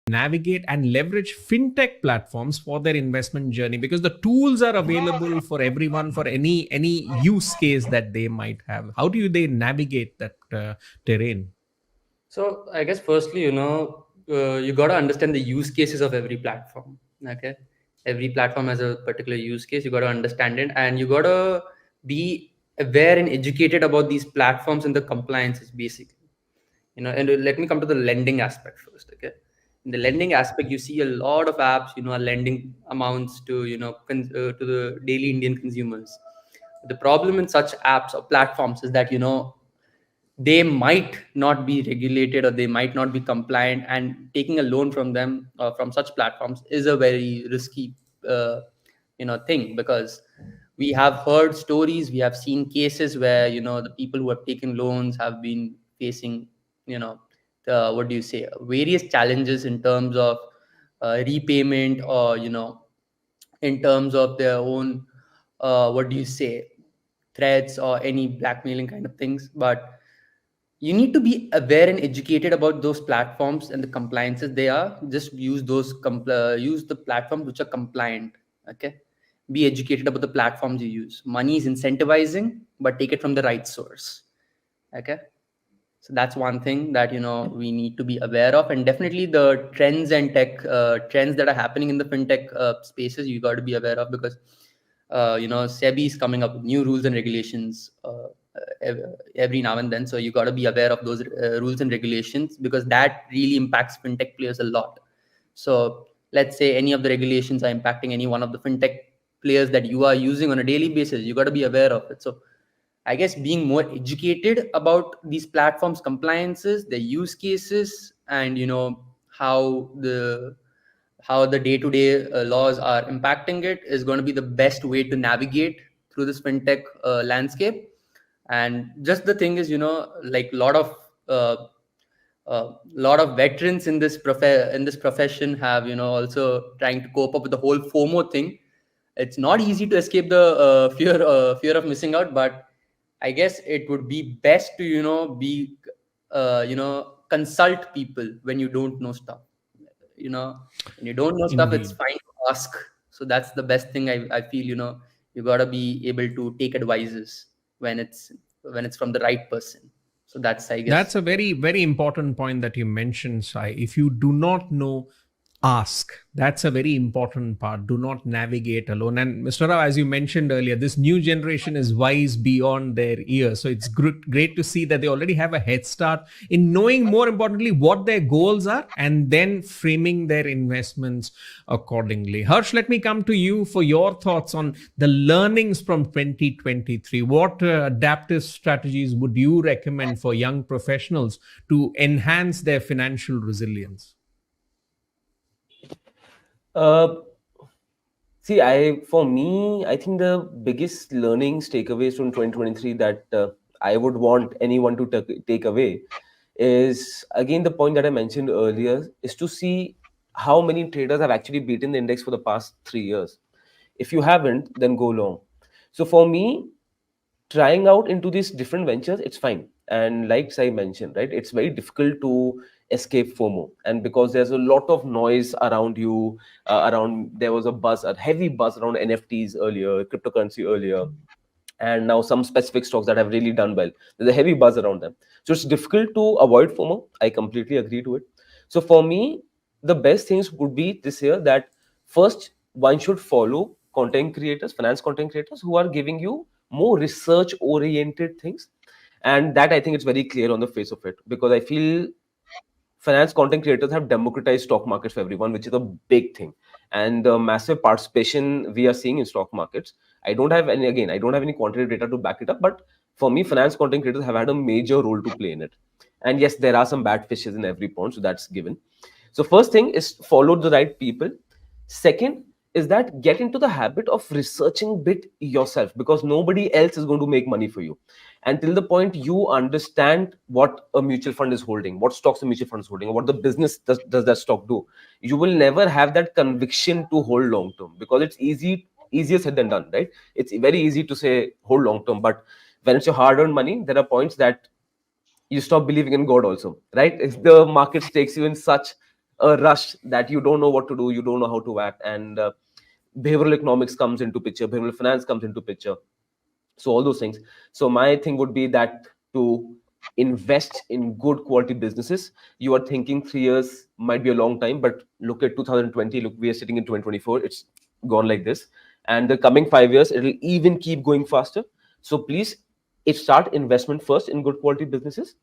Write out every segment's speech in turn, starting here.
navigate and leverage fintech platforms for their investment journey, because the tools are available for everyone for any use case that they might have? How do they navigate that terrain? So I guess firstly, you got to understand the use cases of every platform. Okay, every platform has a particular use case. You got to understand it, and you got to be aware and educated about these platforms and the compliances, basically. And let me come to the lending aspect first. Okay, in the lending aspect, you see a lot of apps, are lending amounts to to the daily Indian consumers. The problem in such apps or platforms is that they might not be regulated or they might not be compliant, and taking a loan from them from such platforms is a very risky thing, because we have heard stories, we have seen cases where the people who have taken loans have been facing what do you say, various challenges in terms of repayment, or in terms of their own what do you say, threats or any blackmailing kind of things. But you need to be aware and educated about those platforms and the compliances they are. Just use use the platforms which are compliant. Okay, be educated about the platforms you use. Money is incentivizing, but take it from the right source. Okay, so that's one thing that we need to be aware of. And definitely the trends and tech trends that are happening in the fintech spaces, you got to be aware of, because SEBI is coming up with new rules and regulations every now and then. So you got to be aware of those rules and regulations, because that really impacts fintech players a lot. So let's say any of the regulations are impacting any one of the fintech players that you are using on a daily basis, you got to be aware of it. So I guess being more educated about these platforms compliances, their use cases, and how the day-to-day laws are impacting it is going to be the best way to navigate through this fintech landscape. And just the thing is, like uh, lot of veterans in this profession have also trying to cope up with the whole FOMO thing. It's not easy to escape the fear of missing out, but I guess it would be best to be consult people when you don't know stuff. When you don't know stuff, it's Indeed. fine to ask. So that's the best thing I feel. You got to be able to take advices when it's from the right person. So that's, I guess. That's a very, very important point that you mentioned, Sai. If you do not know, ask. That's a very important part. Do not navigate alone. And Mr. Rao, as you mentioned earlier, this new generation is wise beyond their years. So it's great to see that they already have a head start in knowing, more importantly, what their goals are and then framing their investments accordingly. Harsh, let me come to you for your thoughts on the learnings from 2023. What adaptive strategies would you recommend for young professionals to enhance their financial resilience? Uh, See, for me, I think the biggest learnings takeaways from 2023 that I would want anyone to take away is again the point that I mentioned earlier, is to see how many traders have actually beaten the index for the past 3 years. If you haven't, then go long. So for me, trying out into these different ventures, it's fine. And like Sai mentioned, right, it's very difficult to escape FOMO. And because there's a lot of noise around you, there was a heavy buzz around NFTs earlier, cryptocurrency earlier, and now some specific stocks that have really done well. There's a heavy buzz around them. So it's difficult to avoid FOMO. I completely agree to it. So for me, the best things would be this year that first, one should follow content creators, finance content creators who are giving you more research oriented things. And that I think it's very clear on the face of it, because I feel finance content creators have democratized stock markets for everyone, which is a big thing. And the massive participation we are seeing in stock markets, I don't have any quantitative data to back it up, but for me, finance content creators have had a major role to play in it. And yes, there are some bad fishes in every pond, so that's given. So first thing is follow the right people. Second is that get into the habit of researching bit yourself, because nobody else is going to make money for you until the point you understand what a mutual fund is holding, what stocks a mutual fund is holding, or what the business does that stock do. You will never have that conviction to hold long term, because it's easier said than done, right? It's very easy to say hold long term, but when it's your hard earned money, there are points that you stop believing in God also, right? If the market takes you in such a rush that you don't know what to do, you don't know how to act, and behavioral economics comes into picture, behavioral finance comes into picture, so all those things. So my thing would be that to invest in good quality businesses. You are thinking 3 years might be a long time, but look at 2020, look, we are sitting in 2024, it's gone like this, and the coming 5 years it'll even keep going faster. So please, if start investment first in good quality businesses,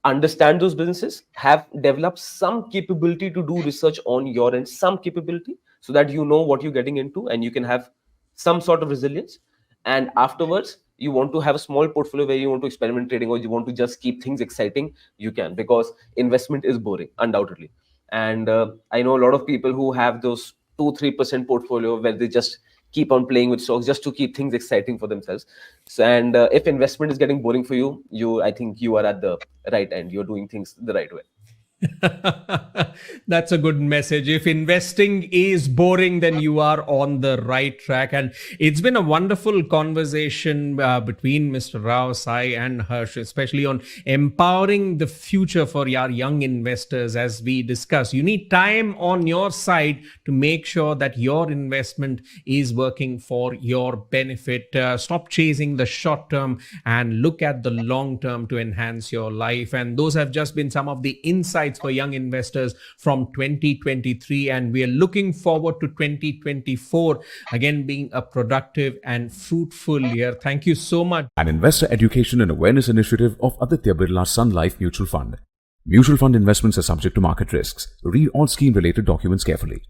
understand those businesses, have developed some capability to do research on your end, some capability, so that you know what you're getting into and you can have some sort of resilience. And afterwards, you want to have a small portfolio where you want to experiment trading, or you want to just keep things exciting, you can, because investment is boring, undoubtedly. And I know a lot of people who have those 2-3% portfolio where they just keep on playing with stocks just to keep things exciting for themselves. So, and if investment is getting boring for you, I think you are at the right end. You're doing things the right way. That's a good message. If investing is boring, then you are on the right track. And it's been a wonderful conversation between Mr. Rao, Sai, and Harsh, especially on empowering the future for our young investors. As we discuss, you need time on your side to make sure that your investment is working for your benefit. Stop chasing the short term and look at the long term to enhance your life. And those have just been some of the insights for young investors from 2023, and we are looking forward to 2024 again being a productive and fruitful year. Thank you so much. An investor education and awareness initiative of Aditya Birla Sun Life Mutual Fund. Mutual fund investments are subject to market risks. Read all scheme related documents carefully.